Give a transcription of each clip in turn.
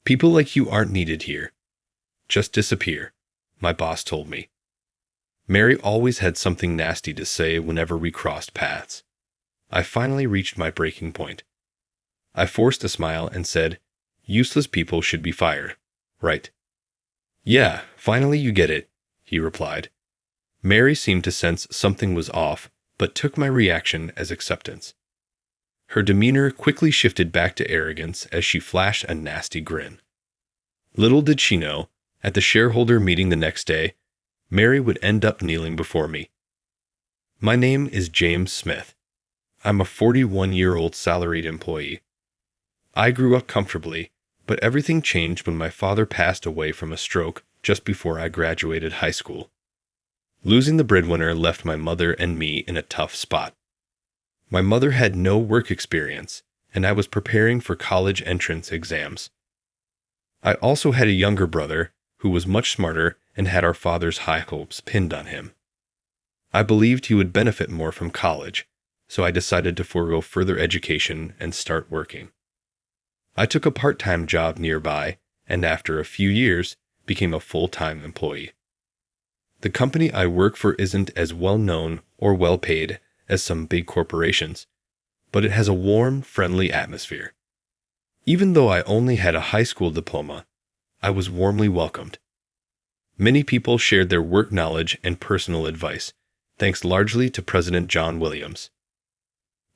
People like you aren't needed here. Just disappear, my boss told me. Mary always had something nasty to say whenever we crossed paths. I finally reached my breaking point. I forced a smile and said, "Useless people should be fired, right?" "Yeah, finally you get it," he replied. Mary seemed to sense something was off, but took my reaction as acceptance. Her demeanor quickly shifted back to arrogance as she flashed a nasty grin. Little did she know, at the shareholder meeting the next day, Mary would end up kneeling before me. "My name is James Smith. I'm a 41-year-old salaried employee. I grew up comfortably, but everything changed when my father passed away from a stroke just before I graduated high school. Losing the breadwinner left my mother and me in a tough spot. My mother had no work experience, and I was preparing for college entrance exams. I also had a younger brother who was much smarter and had our father's high hopes pinned on him. I believed he would benefit more from college, so I decided to forego further education and start working. I took a part-time job nearby, and after a few years, became a full-time employee. The company I work for isn't as well-known or well-paid as some big corporations, but it has a warm, friendly atmosphere. Even though I only had a high school diploma, I was warmly welcomed. Many people shared their work knowledge and personal advice, thanks largely to President John Williams.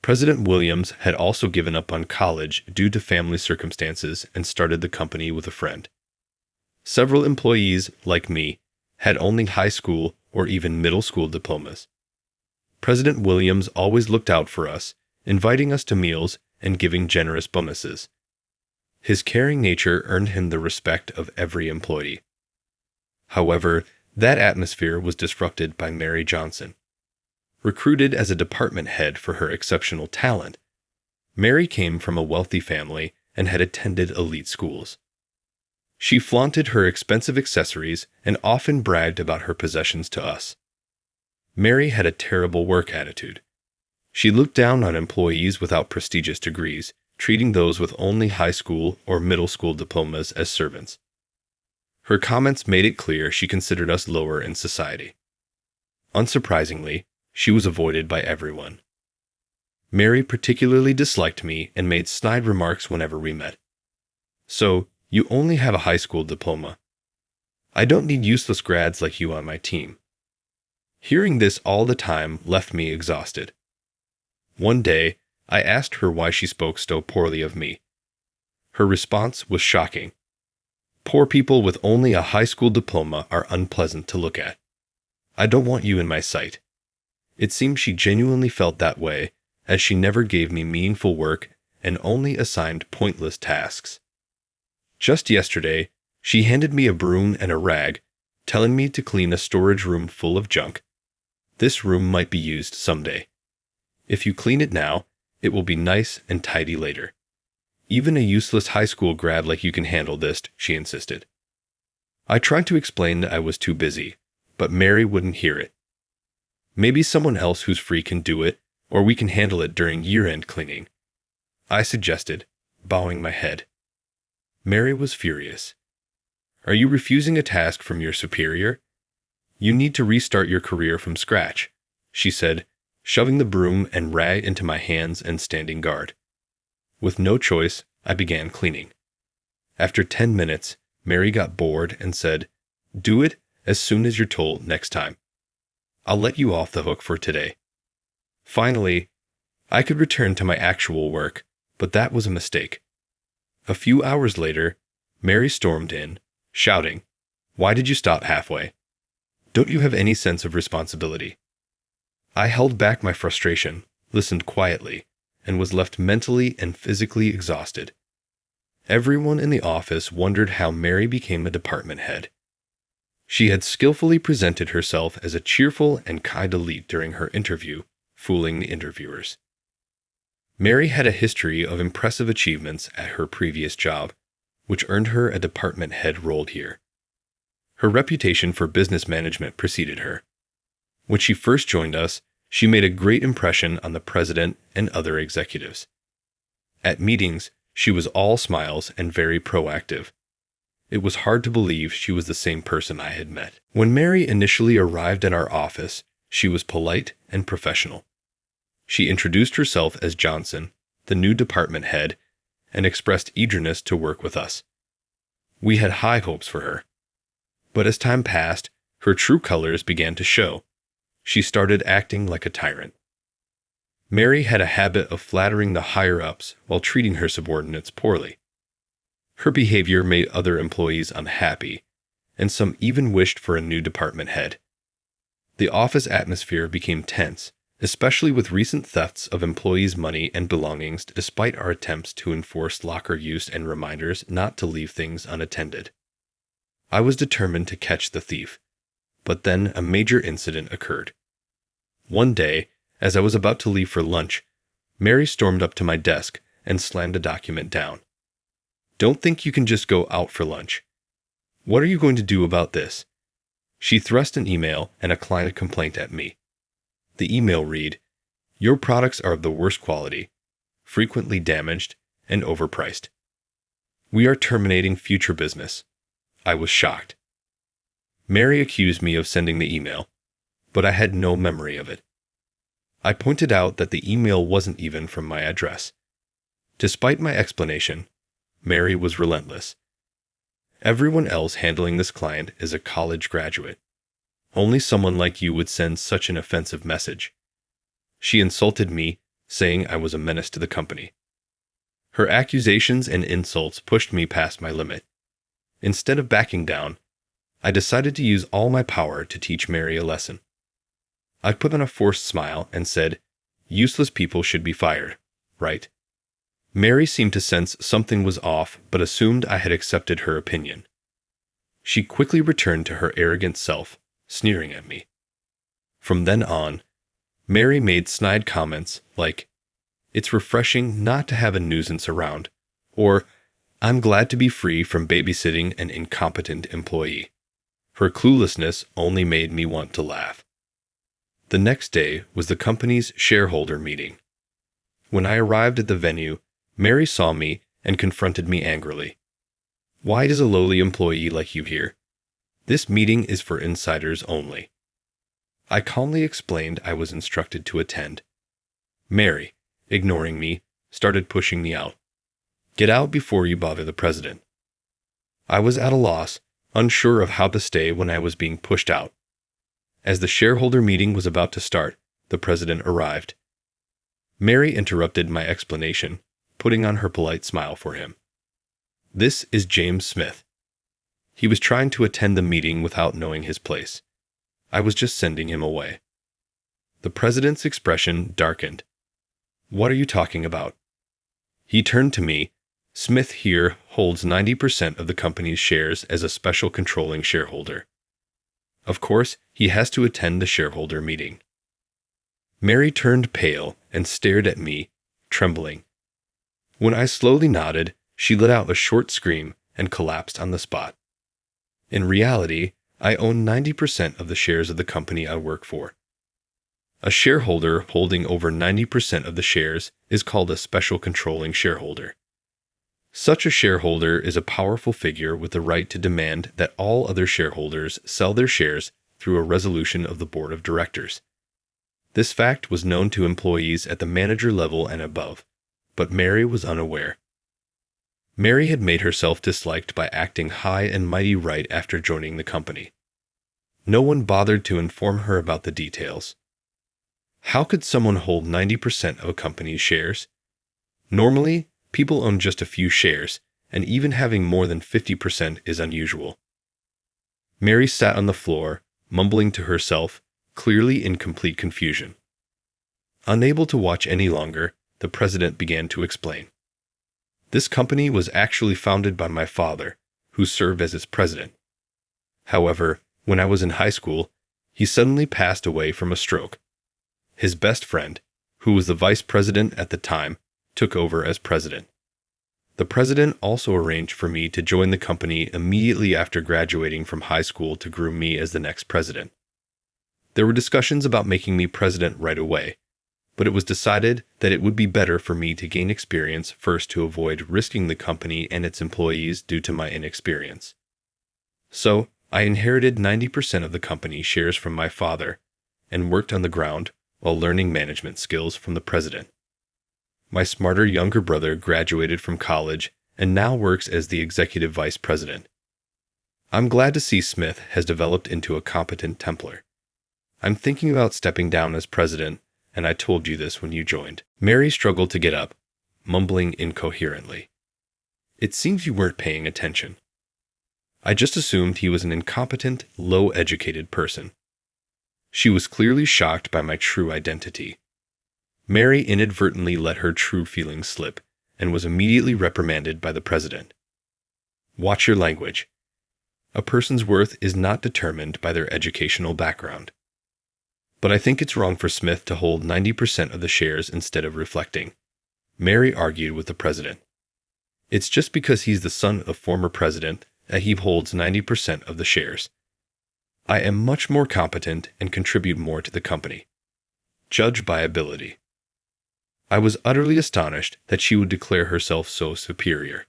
President Williams had also given up on college due to family circumstances and started the company with a friend. Several employees, like me, had only high school or even middle school diplomas. President Williams always looked out for us, inviting us to meals and giving generous bonuses. His caring nature earned him the respect of every employee. However, that atmosphere was disrupted by Mary Johnson. Recruited as a department head for her exceptional talent, Mary came from a wealthy family and had attended elite schools. She flaunted her expensive accessories and often bragged about her possessions to us. Mary had a terrible work attitude. She looked down on employees without prestigious degrees, treating those with only high school or middle school diplomas as servants. Her comments made it clear she considered us lower in society. Unsurprisingly, she was avoided by everyone. Mary particularly disliked me and made snide remarks whenever we met. "So, you only have a high school diploma. I don't need useless grads like you on my team." Hearing this all the time left me exhausted. One day, I asked her why she spoke so poorly of me. Her response was shocking. "Poor people with only a high school diploma are unpleasant to look at. I don't want you in my sight." It seemed she genuinely felt that way, as she never gave me meaningful work and only assigned pointless tasks. Just yesterday, she handed me a broom and a rag, telling me to clean a storage room full of junk. "This room might be used someday. If you clean it now, it will be nice and tidy later. Even a useless high school grad like you can handle this," she insisted. I tried to explain that I was too busy, but Mary wouldn't hear it. "Maybe someone else who's free can do it, or we can handle it during year-end cleaning," I suggested, bowing my head. Mary was furious. "Are you refusing a task from your superior? You need to restart your career from scratch," she said, shoving the broom and rag into my hands and standing guard. With no choice, I began cleaning. After 10 minutes, Mary got bored and said, "Do it as soon as you're told next time. I'll let you off the hook for today." Finally, I could return to my actual work, but that was a mistake. A few hours later, Mary stormed in, shouting, "Why did you stop halfway? Don't you have any sense of responsibility?" I held back my frustration, listened quietly, and was left mentally and physically exhausted. Everyone in the office wondered how Mary became a department head. She had skillfully presented herself as a cheerful and kind elite during her interview, fooling the interviewers. Mary had a history of impressive achievements at her previous job, which earned her a department head role here. Her reputation for business management preceded her. When she first joined us, she made a great impression on the president and other executives. At meetings, She was all smiles and very proactive. It was hard to believe she was the same person I had met. When Mary initially arrived at our office, she was polite and professional. She introduced herself as Johnson, the new department head, and expressed eagerness to work with us. We had high hopes for her. But as time passed, her true colors began to show. She started acting like a tyrant. Mary had a habit of flattering the higher-ups while treating her subordinates poorly. Her behavior made other employees unhappy, and some even wished for a new department head. The office atmosphere became tense, especially with recent thefts of employees' money and belongings despite our attempts to enforce locker use and reminders not to leave things unattended. I was determined to catch the thief, but then a major incident occurred. One day, as I was about to leave for lunch, Mary stormed up to my desk and slammed a document down. "Don't think you can just go out for lunch. What are you going to do about this?" She thrust an email and a client complaint at me. The email read, "Your products are of the worst quality, frequently damaged, and overpriced. We are terminating future business." I was shocked. Mary accused me of sending the email, but I had no memory of it. I pointed out that the email wasn't even from my address. Despite my explanation, Mary was relentless. "Everyone else handling this client is a college graduate. Only someone like you would send such an offensive message." She insulted me, saying I was a menace to the company. Her accusations and insults pushed me past my limit. Instead of backing down, I decided to use all my power to teach Mary a lesson. I put on a forced smile and said, "Useless people should be fired, right?" Mary seemed to sense something was off, but assumed I had accepted her opinion. She quickly returned to her arrogant self, sneering at me. From then on, Mary made snide comments like, "It's refreshing not to have a nuisance around," or, "I'm glad to be free from babysitting an incompetent employee." Her cluelessness only made me want to laugh. The next day was the company's shareholder meeting. When I arrived at the venue, Mary saw me and confronted me angrily. "Why does a lowly employee like you here? This meeting is for insiders only." I calmly explained I was instructed to attend. Mary, ignoring me, started pushing me out. "Get out before you bother the president." I was at a loss, unsure of how to stay when I was being pushed out. As the shareholder meeting was about to start, the president arrived. Mary interrupted my explanation, putting on her polite smile for him. "This is James Smith." He was trying to attend the meeting without knowing his place. I was just sending him away. The president's expression darkened. "What are you talking about?" He turned to me. "Smith here holds 90% of the company's shares as a special controlling shareholder. Of course, he has to attend the shareholder meeting." Mary turned pale and stared at me, trembling. When I slowly nodded, she let out a short scream and collapsed on the spot. In reality, I own 90% of the shares of the company I work for. A shareholder holding over 90% of the shares is called a special controlling shareholder. Such a shareholder is a powerful figure with the right to demand that all other shareholders sell their shares through a resolution of the board of directors. This fact was known to employees at the manager level and above, but Mary was unaware. Mary had made herself disliked by acting high and mighty right after joining the company. No one bothered to inform her about the details. How could someone hold 90% of a company's shares? Normally, people own just a few shares, and even having more than 50% is unusual. Mary sat on the floor, mumbling to herself, clearly in complete confusion. Unable to watch any longer, the president began to explain. This company was actually founded by my father, who served as its president. However, when I was in high school, he suddenly passed away from a stroke. His best friend, who was the vice president at the time, took over as president. The president also arranged for me to join the company immediately after graduating from high school to groom me as the next president. There were discussions about making me president right away, but it was decided that it would be better for me to gain experience first to avoid risking the company and its employees due to my inexperience. So, I inherited 90% of the company shares from my father and worked on the ground while learning management skills from the president. My smarter younger brother graduated from college and now works as the executive vice president. I'm glad to see Smith has developed into a competent Templar. I'm thinking about stepping down as president, and I told you this when you joined. Mary struggled to get up, mumbling incoherently. It seems you weren't paying attention. I just assumed he was an incompetent, low-educated person. She was clearly shocked by my true identity. Mary inadvertently let her true feelings slip and was immediately reprimanded by the president. Watch your language. A person's worth is not determined by their educational background. But I think it's wrong for Smith to hold 90% of the shares instead of reflecting, Mary argued with the president. It's just because he's the son of a former president that he holds 90% of the shares. I am much more competent and contribute more to the company. Judge by ability. I was utterly astonished that she would declare herself so superior.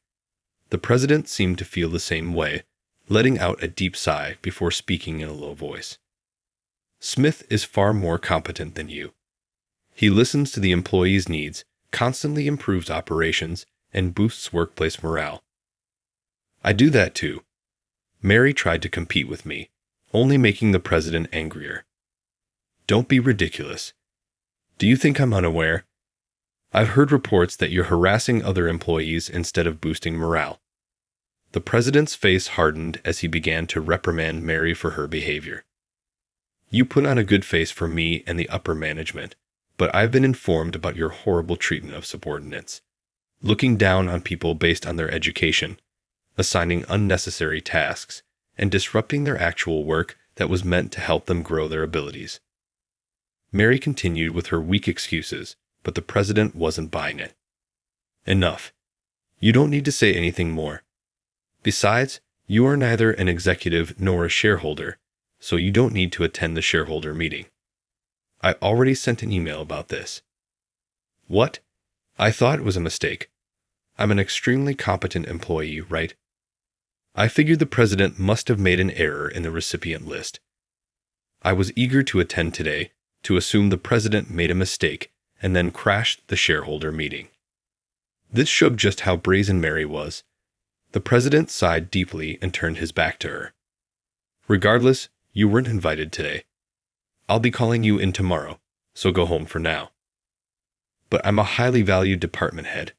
The president seemed to feel the same way, letting out a deep sigh before speaking in a low voice. Smith is far more competent than you. He listens to the employees' needs, constantly improves operations, and boosts workplace morale. I do that too. Mary tried to compete with me, only making the president angrier. Don't be ridiculous. Do you think I'm unaware? I've heard reports that you're harassing other employees instead of boosting morale. The president's face hardened as he began to reprimand Mary for her behavior. You put on a good face for me and the upper management, but I've been informed about your horrible treatment of subordinates, looking down on people based on their education, assigning unnecessary tasks, and disrupting their actual work that was meant to help them grow their abilities. Mary continued with her weak excuses, but the president wasn't buying it. Enough. You don't need to say anything more. Besides, you are neither an executive nor a shareholder, so you don't need to attend the shareholder meeting. I already sent an email about this. What? I thought it was a mistake. I'm an extremely competent employee, right? I figured the president must have made an error in the recipient list. I was eager to attend today to assume the president made a mistake and then crashed the shareholder meeting. This showed just how brazen Mary was. The president sighed deeply and turned his back to her. Regardless, you weren't invited today. I'll be calling you in tomorrow, so go home for now. But I'm a highly valued department head.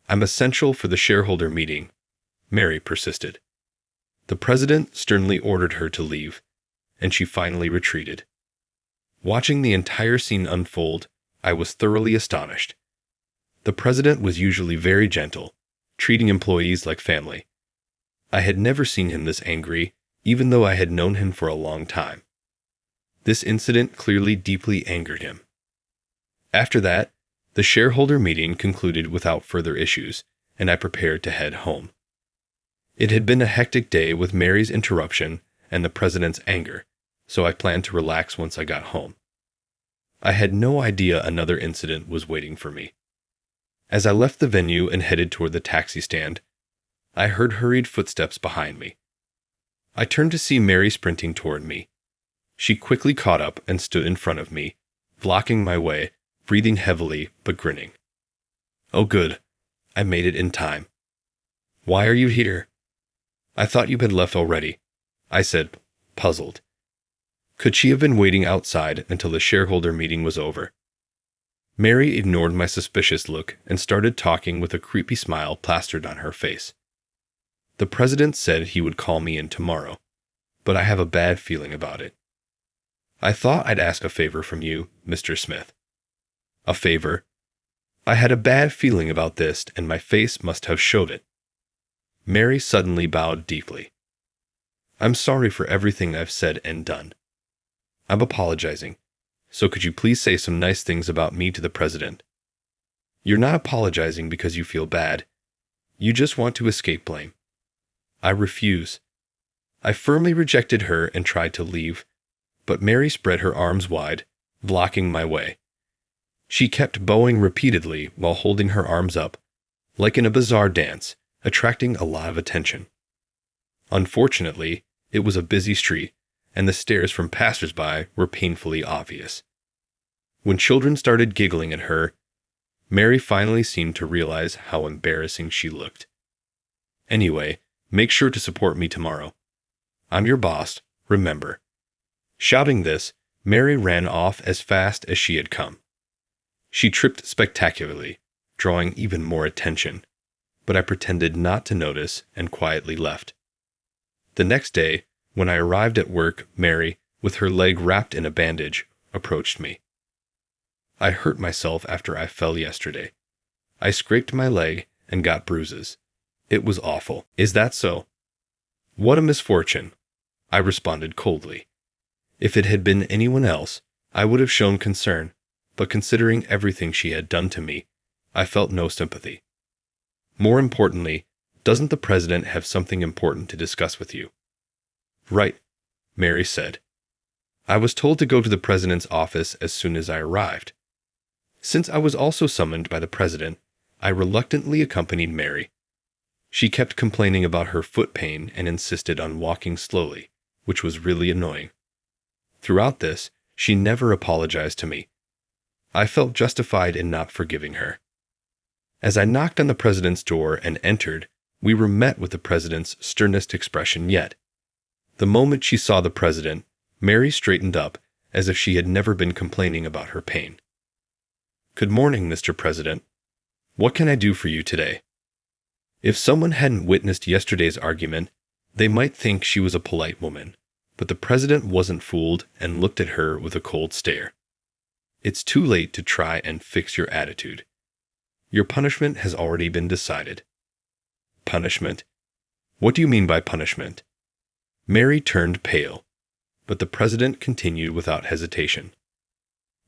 I'm essential for the shareholder meeting, Mary persisted. The president sternly ordered her to leave, and she finally retreated. Watching the entire scene unfold, I was thoroughly astonished. The president was usually very gentle, treating employees like family. I had never seen him this angry, even though I had known him for a long time. This incident clearly deeply angered him. After that, the shareholder meeting concluded without further issues, and I prepared to head home. It had been a hectic day with Mary's interruption and the president's anger, so I planned to relax once I got home. I had no idea another incident was waiting for me. As I left the venue and headed toward the taxi stand, I heard hurried footsteps behind me. I turned to see Mary sprinting toward me. She quickly caught up and stood in front of me, blocking my way, breathing heavily but grinning. Oh good, I made it in time. Why are you here? I thought you had left already, I said, puzzled. Could she have been waiting outside until the shareholder meeting was over? Mary ignored my suspicious look and started talking with a creepy smile plastered on her face. The president said he would call me in tomorrow, but I have a bad feeling about it. I thought I'd ask a favor from you, Mr. Smith. A favor? I had a bad feeling about this, and my face must have showed it. Mary suddenly bowed deeply. I'm sorry for everything I've said and done. I'm apologizing, so could you please say some nice things about me to the president? You're not apologizing because you feel bad. You just want to escape blame. I refuse. I firmly rejected her and tried to leave, but Mary spread her arms wide, blocking my way. She kept bowing repeatedly while holding her arms up, like in a bizarre dance, attracting a lot of attention. Unfortunately, it was a busy street, and the stares from passers-by were painfully obvious. When children started giggling at her, Mary finally seemed to realize how embarrassing she looked. Anyway, make sure to support me tomorrow. I'm your boss, remember. Shouting this, Mary ran off as fast as she had come. She tripped spectacularly, drawing even more attention, but I pretended not to notice and quietly left. The next day, when I arrived at work, Mary, with her leg wrapped in a bandage, approached me. I hurt myself after I fell yesterday. I scraped my leg and got bruises. It was awful. Is that so? What a misfortune, I responded coldly. If it had been anyone else, I would have shown concern, but considering everything she had done to me, I felt no sympathy. More importantly, doesn't the president have something important to discuss with you? Right, Mary said. I was told to go to the president's office as soon as I arrived. Since I was also summoned by the president, I reluctantly accompanied Mary. She kept complaining about her foot pain and insisted on walking slowly, which was really annoying. Throughout this, she never apologized to me. I felt justified in not forgiving her. As I knocked on the president's door and entered, we were met with the president's sternest expression yet. The moment she saw the president, Mary straightened up as if she had never been complaining about her pain. Good morning, Mr. President. What can I do for you today? If someone hadn't witnessed yesterday's argument, they might think she was a polite woman, but the president wasn't fooled and looked at her with a cold stare. It's too late to try and fix your attitude. Your punishment has already been decided. Punishment? What do you mean by punishment? Mary turned pale, but the president continued without hesitation.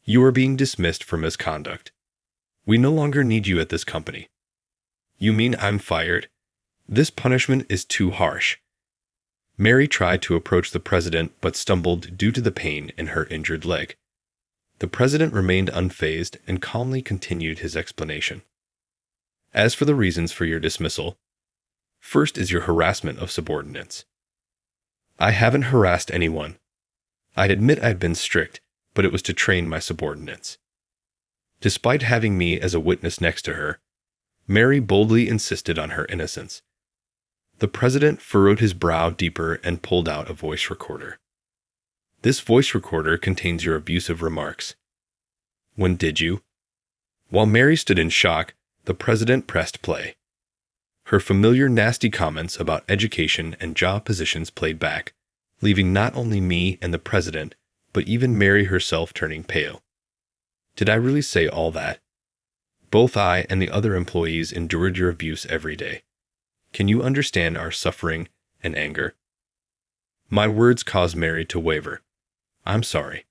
You are being dismissed for misconduct. We no longer need you at this company. You mean I'm fired? This punishment is too harsh. Mary tried to approach the president but stumbled due to the pain in her injured leg. The president remained unfazed and calmly continued his explanation. As for the reasons for your dismissal, first is your harassment of subordinates. I haven't harassed anyone. I'd admit I'd been strict, but it was to train my subordinates. Despite having me as a witness next to her, Mary boldly insisted on her innocence. The president furrowed his brow deeper and pulled out a voice recorder. This voice recorder contains your abusive remarks. When did you? While Mary stood in shock, the president pressed play. Her familiar nasty comments about education and job positions played back, leaving not only me and the president, but even Mary herself turning pale. Did I really say all that? Both I and the other employees endured your abuse every day. Can you understand our suffering and anger? My words caused Mary to waver. I'm sorry.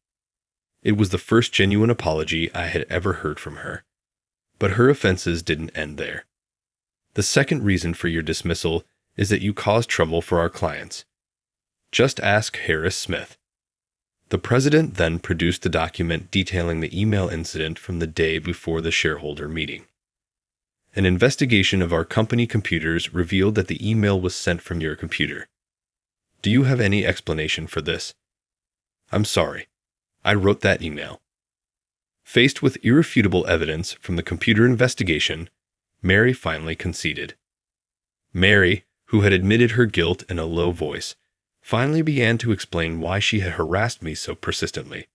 It was the first genuine apology I had ever heard from her. But her offenses didn't end there. The second reason for your dismissal is that you caused trouble for our clients. Just ask Harris Smith. The president then produced the document detailing the email incident from the day before the shareholder meeting. An investigation of our company computers revealed that the email was sent from your computer. Do you have any explanation for this? I'm sorry. I wrote that email. Faced with irrefutable evidence from the computer investigation, Mary finally conceded. Mary, who had admitted her guilt in a low voice, finally began to explain why she had harassed me so persistently.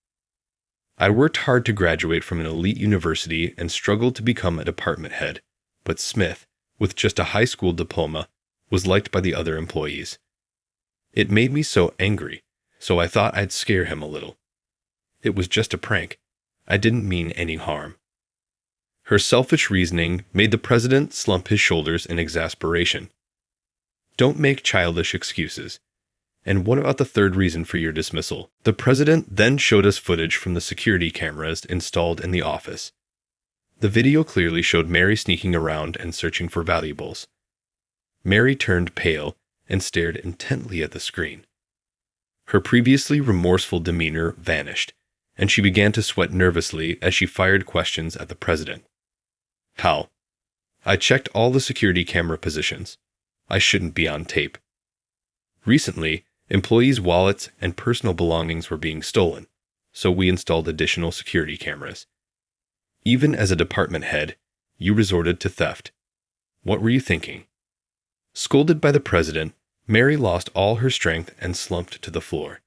I worked hard to graduate from an elite university and struggled to become a department head, but Smith, with just a high school diploma, was liked by the other employees. It made me so angry, so I thought I'd scare him a little. It was just a prank. I didn't mean any harm. Her selfish reasoning made the president slump his shoulders in exasperation. Don't make childish excuses. And what about the third reason for your dismissal? The president then showed us footage from the security cameras installed in the office. The video clearly showed Mary sneaking around and searching for valuables. Mary turned pale and stared intently at the screen. Her previously remorseful demeanor vanished, and she began to sweat nervously as she fired questions at the president. How? I checked all the security camera positions. I shouldn't be on tape. Recently, employees' wallets and personal belongings were being stolen, so we installed additional security cameras. Even as a department head, you resorted to theft. What were you thinking? Scolded by the president, Mary lost all her strength and slumped to the floor.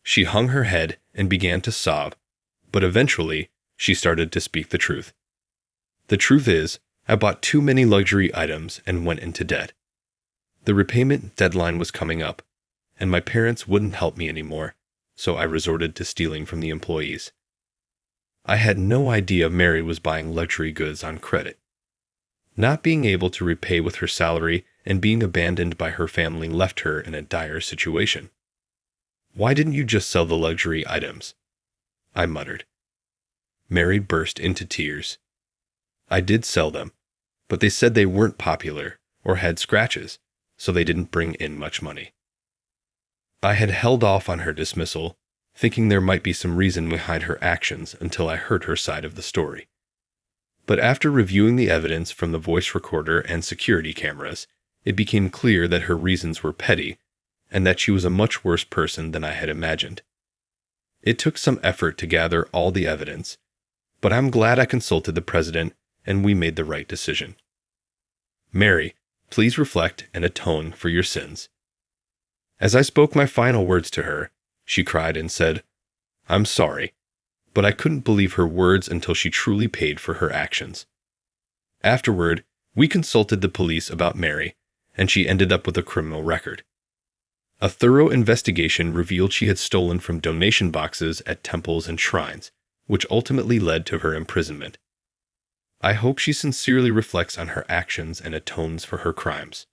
She hung her head and began to sob, but eventually she started to speak the truth. The truth is, I bought too many luxury items and went into debt. The repayment deadline was coming up, and my parents wouldn't help me anymore, so I resorted to stealing from the employees. I had no idea Mary was buying luxury goods on credit. Not being able to repay with her salary and being abandoned by her family left her in a dire situation. Why didn't you just sell the luxury items? I muttered. Mary burst into tears. I did sell them, but they said they weren't popular or had scratches, so they didn't bring in much money. I had held off on her dismissal, thinking there might be some reason behind her actions until I heard her side of the story. But after reviewing the evidence from the voice recorder and security cameras, it became clear that her reasons were petty and that she was a much worse person than I had imagined. It took some effort to gather all the evidence, but I'm glad I consulted the president and we made the right decision. Mary, please reflect and atone for your sins. As I spoke my final words to her, she cried and said, I'm sorry, but I couldn't believe her words until she truly paid for her actions. Afterward, we consulted the police about Mary, and she ended up with a criminal record. A thorough investigation revealed she had stolen from donation boxes at temples and shrines, which ultimately led to her imprisonment. I hope she sincerely reflects on her actions and atones for her crimes.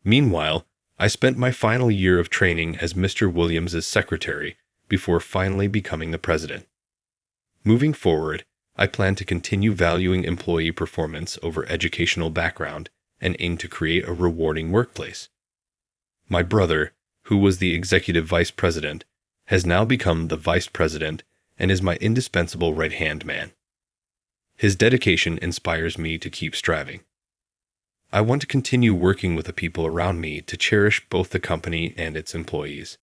Meanwhile, I spent my final year of training as Mr. Williams's secretary before finally becoming the president. Moving forward, I plan to continue valuing employee performance over educational background and aim to create a rewarding workplace. My brother, who was the executive vice president, has now become the vice president and is my indispensable right-hand man. His dedication inspires me to keep striving. I want to continue working with the people around me to cherish both the company and its employees.